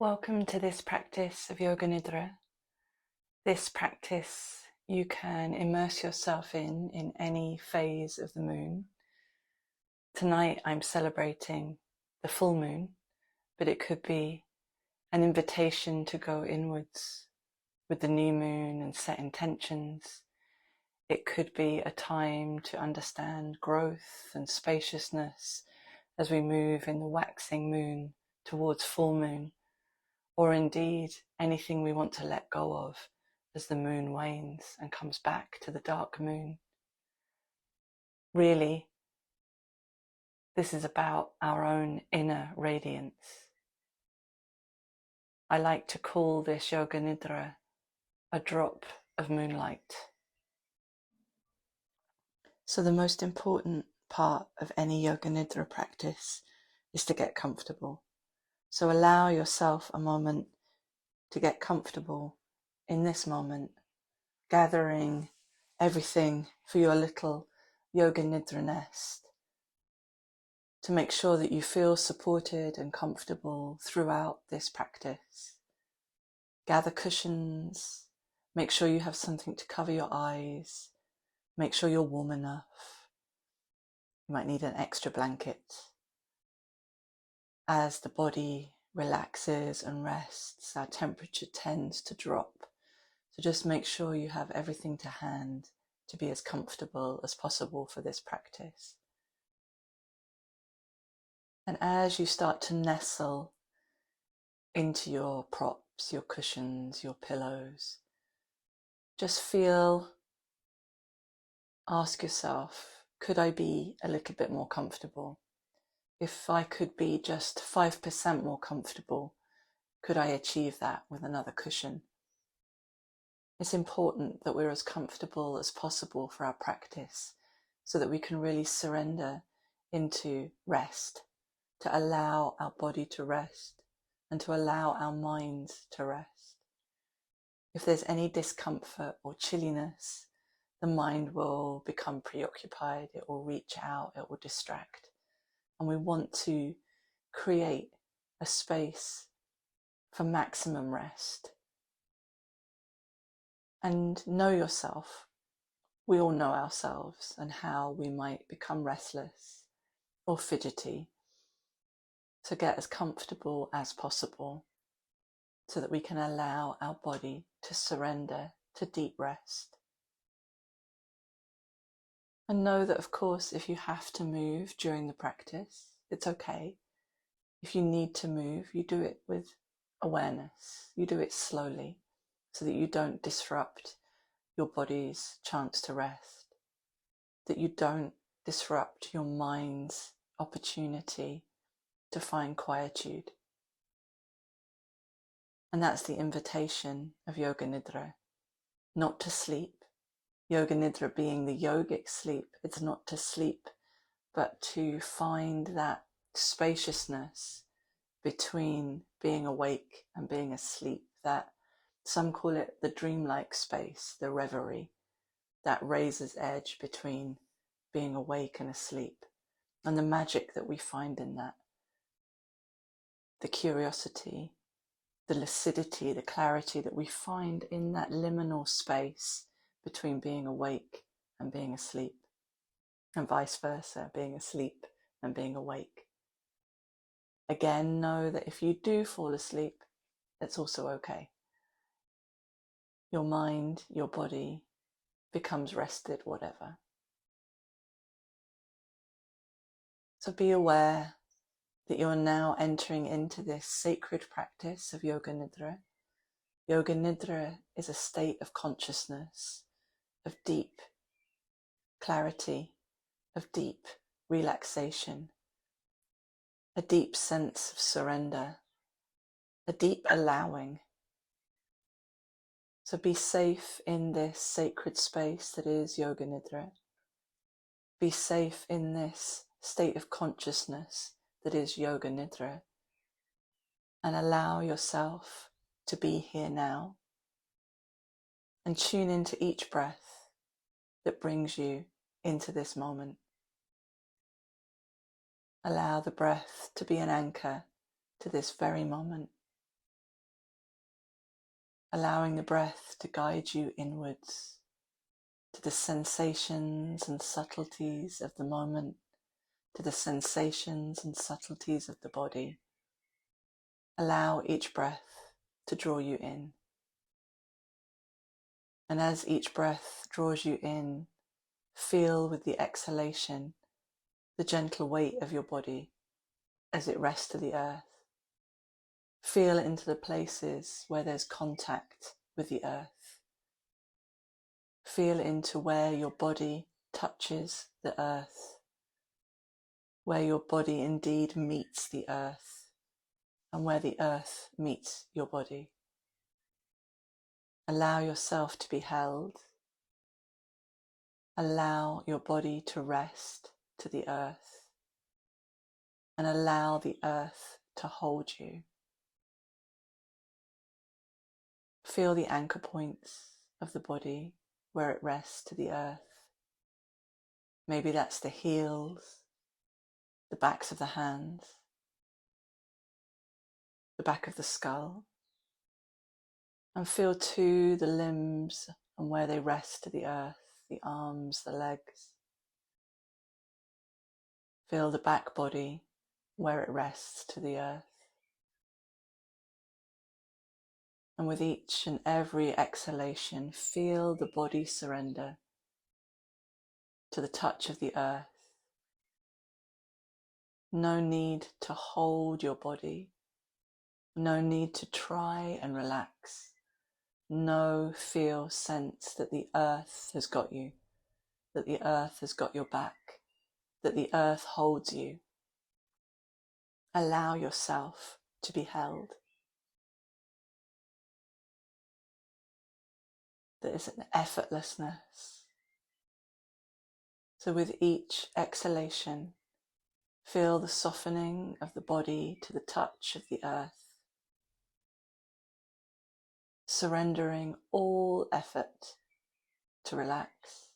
Welcome to this practice of Yoga Nidra. This practice you can immerse yourself in any phase of the moon. Tonight I'm celebrating the full moon, but it could be an invitation to go inwards with the new moon and set intentions. It could be a time to understand growth and spaciousness as we move in the waxing moon towards full moon. Or indeed anything we want to let go of as the moon wanes and comes back to the dark moon. Really, this is about our own inner radiance. I like to call this Yoga Nidra a drop of moonlight. So the most important part of any Yoga Nidra practice is to get comfortable. So allow yourself a moment to get comfortable in this moment, gathering everything for your little Yoga Nidra nest to make sure that you feel supported and comfortable throughout this practice. Gather cushions, make sure you have something to cover your eyes, make sure you're warm enough. You might need an extra blanket. As the body relaxes and rests, our temperature tends to drop. So just make sure you have everything to hand to be as comfortable as possible for this practice. And as you start to nestle into your props, your cushions, your pillows, just ask yourself, could I be a little bit more comfortable? If I could be just 5% more comfortable, could I achieve that with another cushion? It's important that we're as comfortable as possible for our practice so that we can really surrender into rest, to allow our body to rest and to allow our minds to rest. If there's any discomfort or chilliness, the mind will become preoccupied, it will reach out, it will distract. And we want to create a space for maximum rest. And know yourself. We all know ourselves and how we might become restless or fidgety. So get as comfortable as possible so that we can allow our body to surrender to deep rest. And know that, of course, if you have to move during the practice, it's okay. If you need to move, you do it with awareness. You do it slowly so that you don't disrupt your body's chance to rest, that you don't disrupt your mind's opportunity to find quietude. And that's the invitation of Yoga Nidra, not to sleep. Yoga Nidra being the yogic sleep, it's not to sleep, but to find that spaciousness between being awake and being asleep, that some call it the dreamlike space, the reverie, that razor's edge between being awake and asleep, and the magic that we find in that, the curiosity, the lucidity, the clarity that we find in that liminal space between being awake and being asleep, and vice versa, being asleep and being awake. Again, know that if you do fall asleep, it's also okay. Your mind, your body becomes rested, whatever. So be aware that you're now entering into this sacred practice of Yoga Nidra. Yoga Nidra is a state of consciousness, of deep clarity, of deep relaxation, a deep sense of surrender, a deep allowing. So be safe in this sacred space that is Yoga Nidra. Be safe in this state of consciousness that is Yoga Nidra. And allow yourself to be here now. And tune into each breath that brings you into this moment. Allow the breath to be an anchor to this very moment. allowing the breath to guide you inwards to the sensations and subtleties of the moment, to the sensations and subtleties of the body. Allow each breath to draw you in. And as each breath draws you in, feel with the exhalation the gentle weight of your body as it rests to the earth. Feel into the places where there's contact with the earth. Feel into where your body touches the earth, where your body indeed meets the earth, and where the earth meets your body. Allow yourself to be held. Allow your body to rest to the earth, and allow the earth to hold you. Feel the anchor points of the body where it rests to the earth. Maybe that's the heels, the backs of the hands, the back of the skull. And feel too the limbs and where they rest to the earth, the arms, the legs. Feel the back body where it rests to the earth. And with each and every exhalation, feel the body surrender to the touch of the earth. No need to hold your body. No need to try and relax. No feel sense that the earth has got you, that the earth has got your back, that the earth holds you. Allow yourself to be held. There is an effortlessness. So with each exhalation, feel the softening of the body to the touch of the earth, surrendering all effort to relax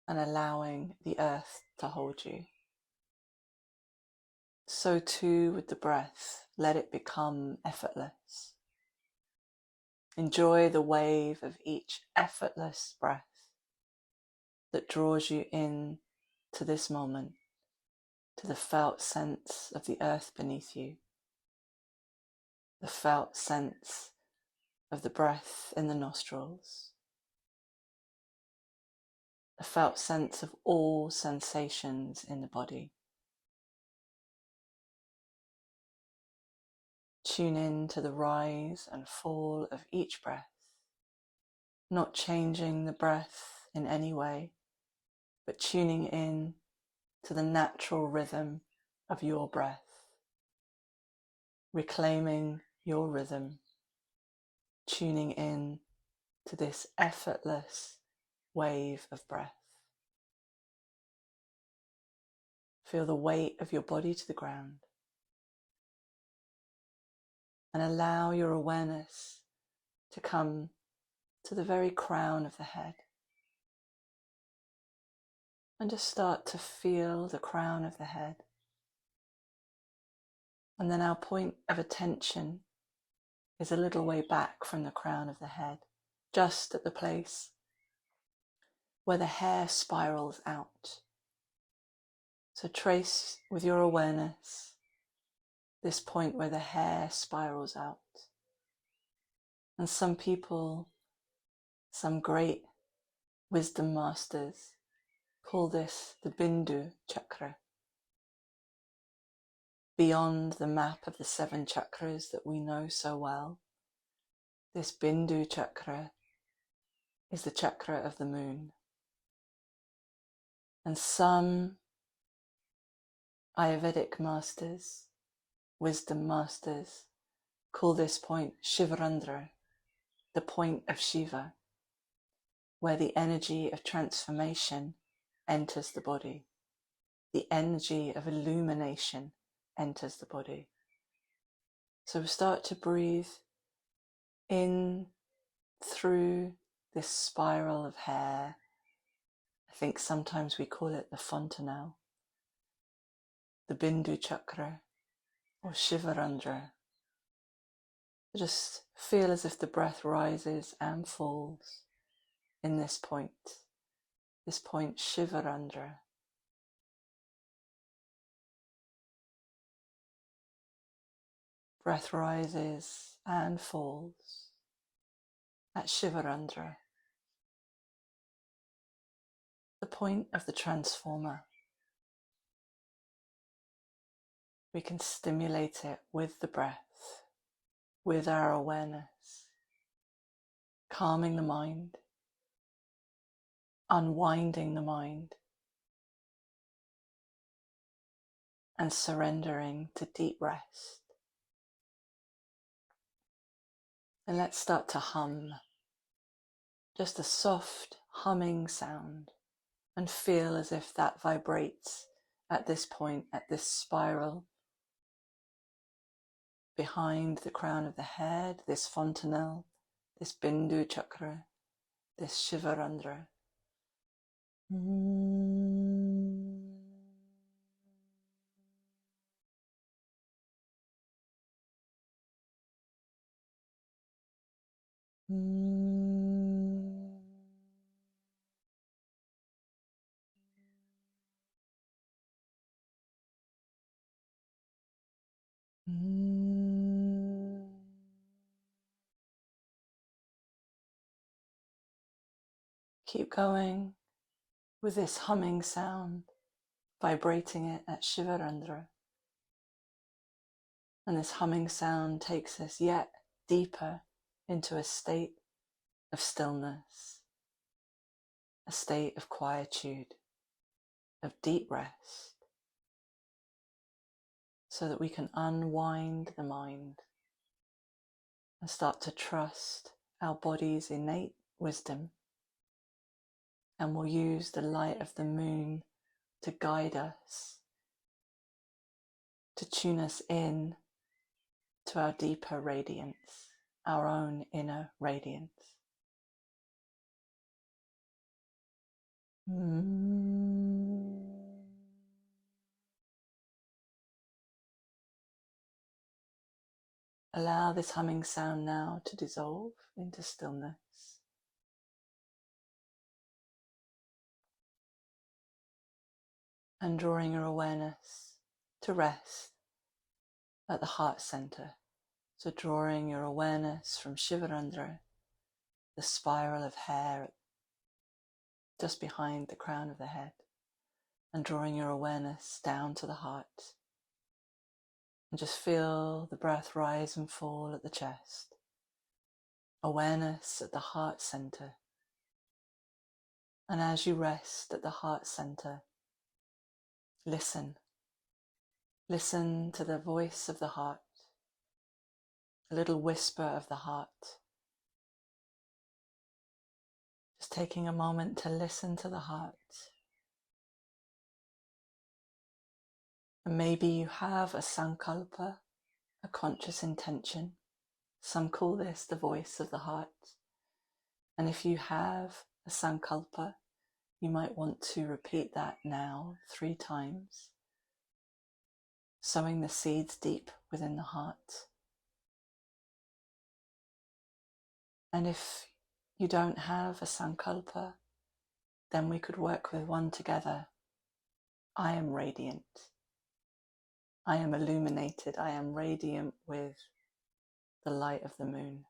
and allowing the earth to hold you. So too with the breath, let it become effortless. Enjoy the wave of each effortless breath that draws you in to this moment, to the felt sense of the earth beneath you, the felt sense of the breath in the nostrils, the felt sense of all sensations in the body. Tune in to the rise and fall of each breath, not changing the breath in any way, but tuning in to the natural rhythm of your breath, reclaiming your rhythm, tuning in to this effortless wave of breath. Feel the weight of your body to the ground and allow your awareness to come to the very crown of the head. And just start to feel the crown of the head. And then our point of attention is a little way back from the crown of the head, just at the place where the hair spirals out. So trace with your awareness this point where the hair spirals out. And some people, some great wisdom masters, call this the bindu chakra. Beyond the map of the 7 chakras that we know so well, this bindu chakra is the chakra of the moon. And some Ayurvedic masters, wisdom masters, call this point Shivarandra, the point of Shiva, where the energy of transformation enters the body. The energy of illumination enters the body. So we start to breathe in through this spiral of hair. I think sometimes we call it the fontanelle, the bindu chakra or Shivarandra. Just feel as if the breath rises and falls in this point Shivarandra. Breath rises and falls at Shivarandra, the point of the transformer. We can stimulate it with the breath, with our awareness, calming the mind, unwinding the mind, and surrendering to deep rest. And let's start to hum, just a soft humming sound, and feel as if that vibrates at this point, at this spiral, behind the crown of the head, this fontanelle, this bindu chakra, this Shivarandra. Keep going with this humming sound, vibrating it at Shivarandra. And this humming sound takes us yet deeper into a state of stillness, a state of quietude, of deep rest, so that we can unwind the mind and start to trust our body's innate wisdom. And we'll use the light of the moon to guide us, to tune us in to our deeper radiance, our own inner radiance. Allow this humming sound now to dissolve into stillness. And drawing your awareness to rest at the heart center. So drawing your awareness from Shivarandra, the spiral of hair just behind the crown of the head, and drawing your awareness down to the heart. And just feel the breath rise and fall at the chest. Awareness at the heart center. And as you rest at the heart center, listen. Listen to the voice of the heart, a little whisper of the heart. Just taking a moment to listen to the heart. And maybe you have a sankalpa, a conscious intention. Some call this the voice of the heart. And if you have a sankalpa, you might want to repeat that now 3 times, sowing the seeds deep within the heart. And if you don't have a sankalpa, then we could work with one together. I am radiant. I am illuminated. I am radiant with the light of the moon.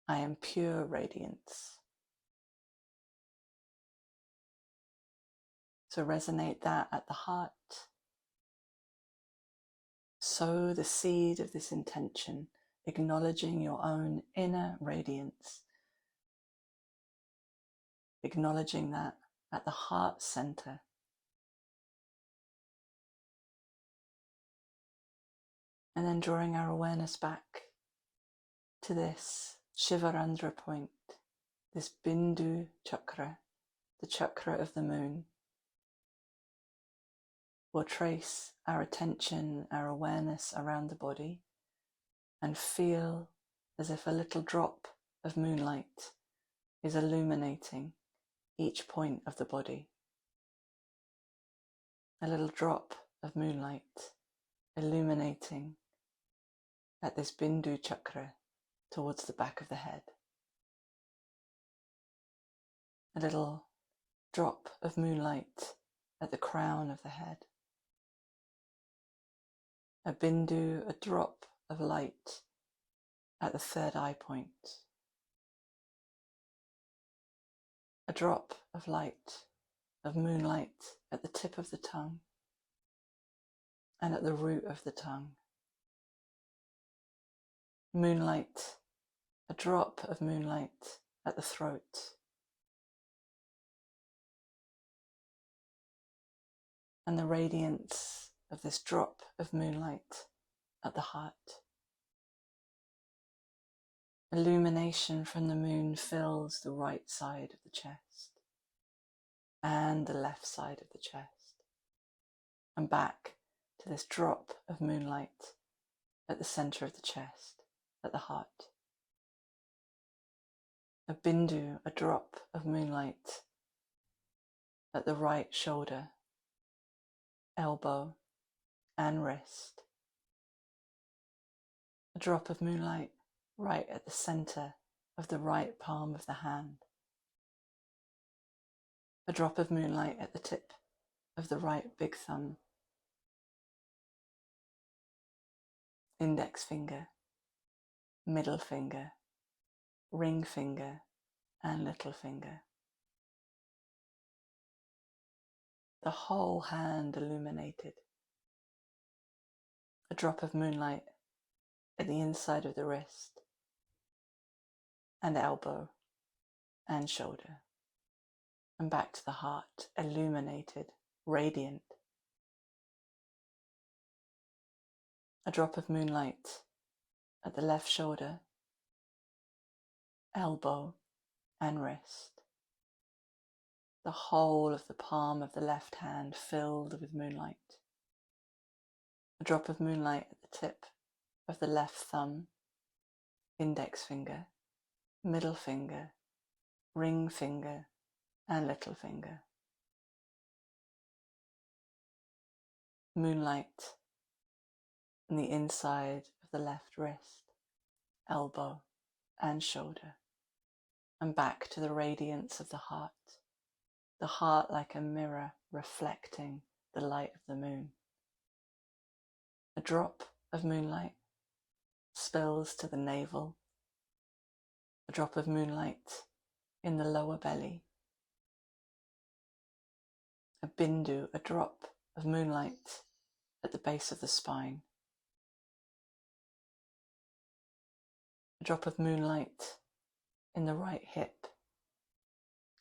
I am pure radiance. So resonate that at the heart. Sow the seed of this intention, acknowledging your own inner radiance. Acknowledging that at the heart center. And then drawing our awareness back to this Shivarandra point, this bindu chakra, the chakra of the moon. We'll trace our attention, our awareness around the body and feel as if a little drop of moonlight is illuminating each point of the body. A little drop of moonlight illuminating at this bindu chakra towards the back of the head. A little drop of moonlight at the crown of the head. A bindu, a drop of light at the third eye point. A drop of light, of moonlight at the tip of the tongue and at the root of the tongue. Moonlight, a drop of moonlight at the throat. And the radiance of this drop of moonlight at the heart. Illumination from the moon fills the right side of the chest and the left side of the chest, and back to this drop of moonlight at the center of the chest, at the heart. A bindu, a drop of moonlight at the right shoulder, elbow and wrist. A drop of moonlight right at the center of the right palm of the hand. A drop of moonlight at the tip of the right big thumb. Index finger, middle finger, ring finger and little finger. The whole hand illuminated. A drop of moonlight at the inside of the wrist and elbow and shoulder, and back to the heart, illuminated, radiant. A drop of moonlight at the left shoulder, elbow and wrist. The whole of the palm of the left hand filled with moonlight. A drop of moonlight at the tip of the left thumb, index finger, middle finger, ring finger and little finger. Moonlight on the inside of the left wrist, elbow and shoulder, and back to the radiance of the heart like a mirror reflecting the light of the moon. A drop of moonlight spills to the navel, a drop of moonlight in the lower belly, a bindu, a drop of moonlight at the base of the spine, a drop of moonlight in the right hip,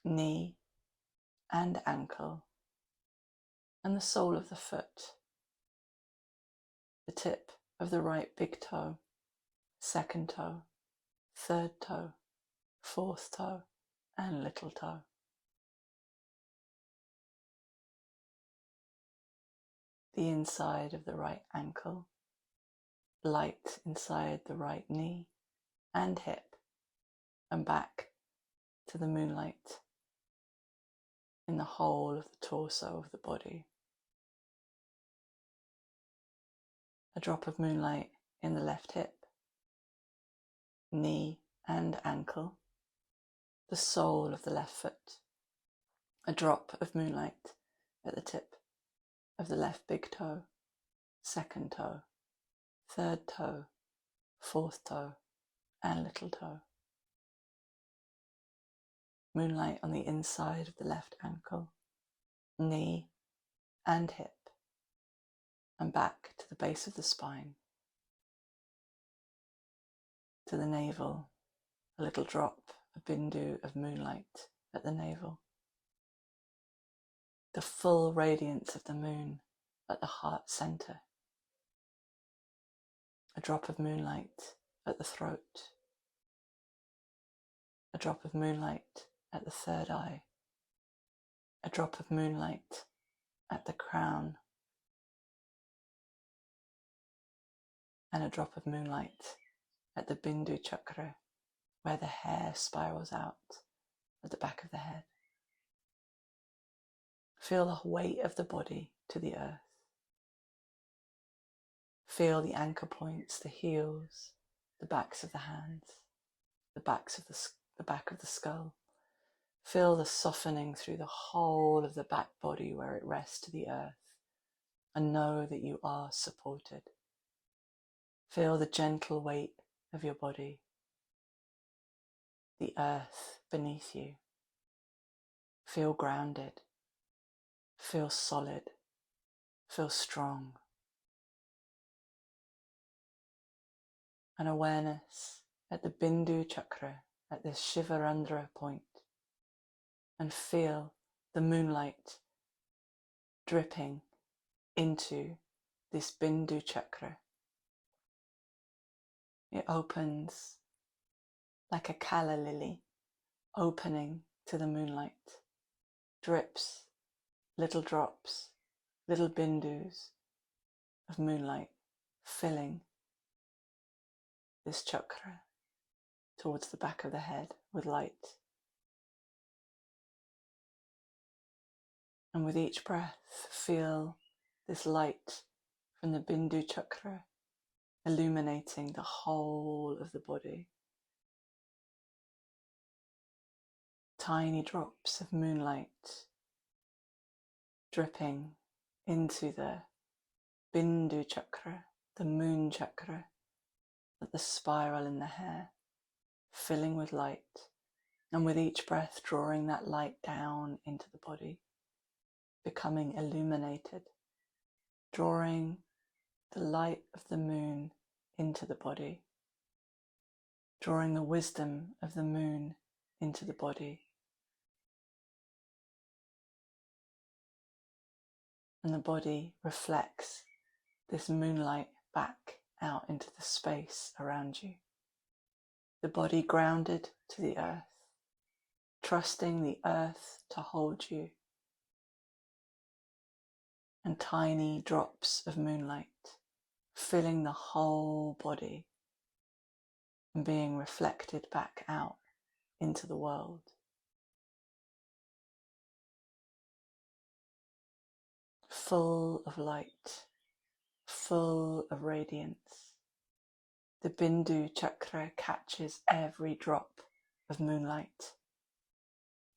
knee and ankle, and the sole of the foot, the tip of the right big toe, second toe, third toe, fourth toe and little toe. The inside of the right ankle, light inside the right knee and hip, and back to the moonlight in the whole of the torso of the body. A drop of moonlight in the left hip, knee and ankle, the sole of the left foot, a drop of moonlight at the tip of the left big toe, second toe, third toe, fourth toe and little toe. Moonlight on the inside of the left ankle, knee and hip, and back to the base of the spine, to the navel, a little drop, a bindu of moonlight at the navel. The full radiance of the moon at the heart center. A drop of moonlight at the throat. A drop of moonlight at the third eye. A drop of moonlight at the crown. And a drop of moonlight at the bindu chakra, where the hair spirals out at the back of the head. Feel the weight of the body to the earth. Feel the anchor points, the heels, the backs of the hands, the back of the skull. Feel the softening through the whole of the back body where it rests to the earth, and know that you are supported. Feel the gentle weight of your body, the earth beneath you. Feel grounded, feel solid, feel strong. An awareness at the bindu chakra, at this Shivarandra point, and feel the moonlight dripping into this bindu chakra. It opens like a calla lily opening to the moonlight. Drips, little drops, little bindus of moonlight filling this chakra towards the back of the head with light. And with each breath, feel this light from the bindu chakra illuminating the whole of the body. Tiny drops of moonlight dripping into the bindu chakra, the moon chakra, at the spiral in the hair, filling with light, and with each breath drawing that light down into the body, becoming illuminated, drawing the light of the moon into the body, drawing the wisdom of the moon into the body. And the body reflects this moonlight back out into the space around you. The body grounded to the earth, trusting the earth to hold you, and tiny drops of moonlight filling the whole body and being reflected back out into the world. Full of light, full of radiance. The bindu chakra catches every drop of moonlight.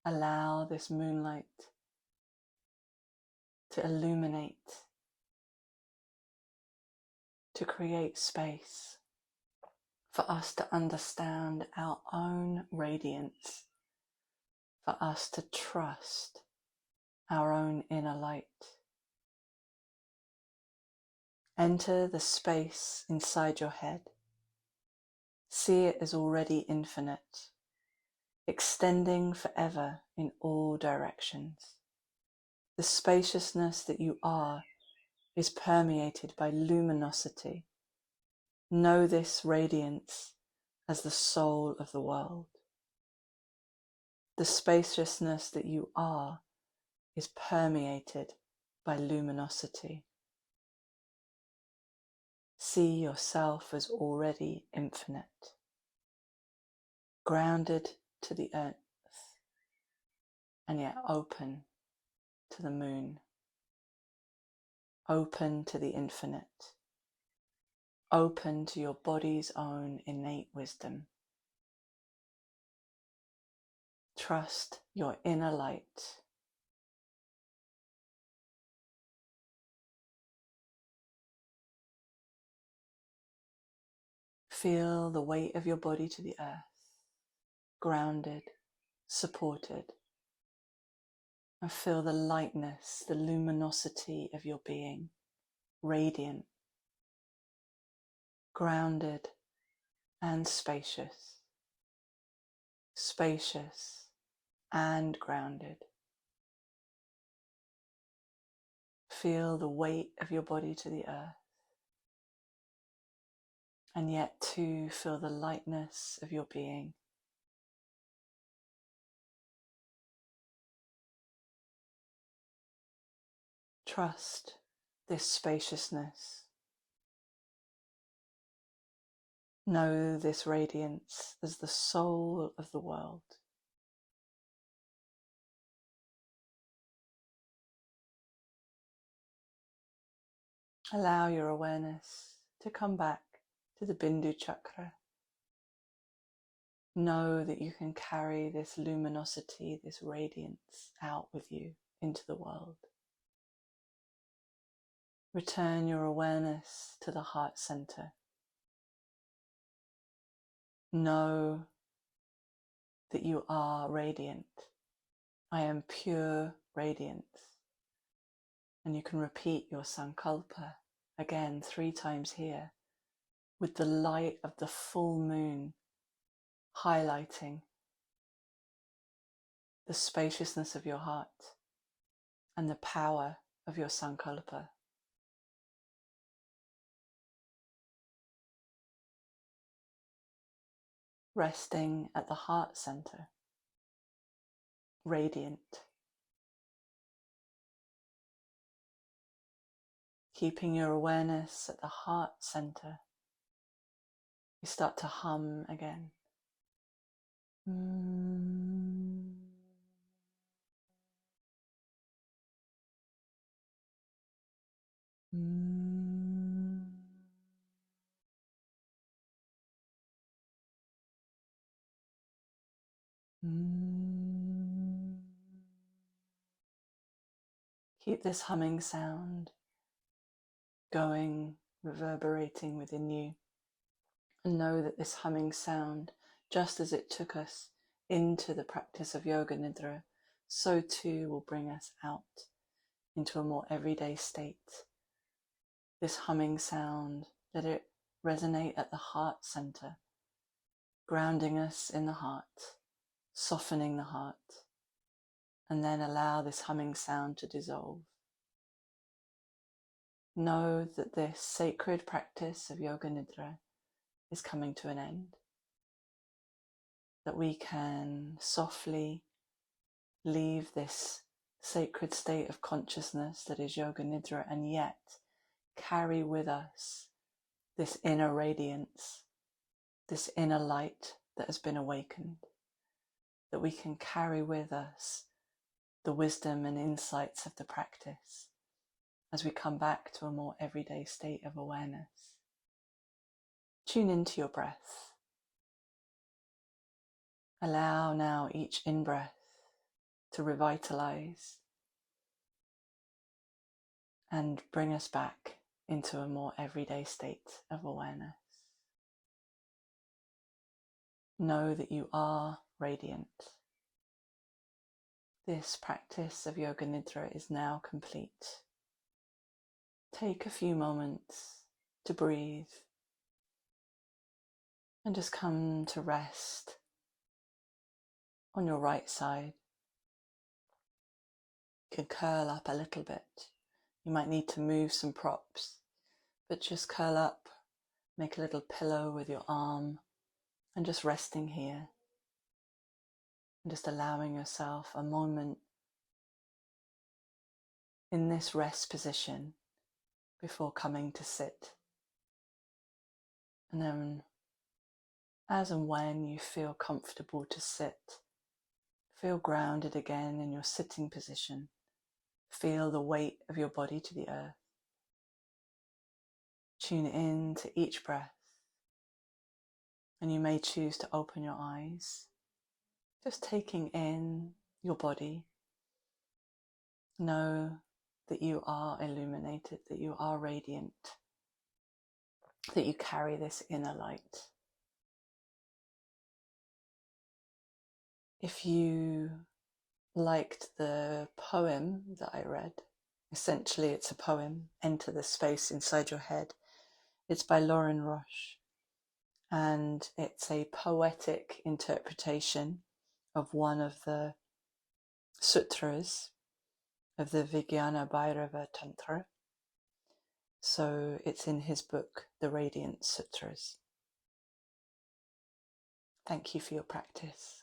Allow this moonlight to illuminate, to create space for us to understand our own radiance, for us to trust our own inner light. Enter the space inside your head. See it as already infinite, extending forever in all directions. The spaciousness that you are is permeated by luminosity. Know this radiance as the soul of the world. The spaciousness that you are is permeated by luminosity. See yourself as already infinite, grounded to the earth, and yet open to the moon, open to the infinite, open to your body's own innate wisdom. Trust your inner light. Feel the weight of your body to the earth, grounded, supported, and feel the lightness, the luminosity of your being, radiant, grounded and spacious, spacious and grounded. Feel the weight of your body to the earth, and yet too feel the lightness of your being. Trust this spaciousness. Know this radiance as the soul of the world. Allow your awareness to come back to the bindu chakra. Know that you can carry this luminosity, this radiance out with you into the world. Return your awareness to the heart center. Know that you are radiant. I am pure radiance. And you can repeat your sankalpa again 3 times here, with the light of the full moon highlighting the spaciousness of your heart and the power of your sankalpa. Resting at the heart center, radiant. Keeping your awareness at the heart center, you start to hum again. Keep this humming sound going, reverberating within you, and know that this humming sound, just as it took us into the practice of Yoga Nidra, so too will bring us out into a more everyday state. This humming sound, let it resonate at the heart center, grounding us in the heart, softening the heart, and then allow this humming sound to dissolve. Know that this sacred practice of Yoga Nidra is coming to an end, that we can softly leave this sacred state of consciousness that is Yoga Nidra, and yet carry with us this inner radiance, this inner light that has been awakened, that we can carry with us the wisdom and insights of the practice as we come back to a more everyday state of awareness. Tune into your breath. Allow now each in-breath to revitalize and bring us back into a more everyday state of awareness. Know that you are radiant. This practice of Yoga Nidra is now complete. Take a few moments to breathe and just come to rest on your right side. You can curl up a little bit. You might need to move some props, but just curl up, make a little pillow with your arm, and just resting here. And just allowing yourself a moment in this rest position before coming to sit. And then, as and when you feel comfortable to sit, feel grounded again in your sitting position. Feel the weight of your body to the earth. Tune in to each breath, and you may choose to open your eyes, just taking in your body. Know that you are illuminated, that you are radiant, that you carry this inner light. If you liked the poem that I read, essentially it's a poem, Enter the Space Inside Your Head. It's by Lauren Roche, and it's a poetic interpretation of one of the sutras of the Vijnana Bhairava Tantra. So it's in his book, The Radiant Sutras. Thank you for your practice.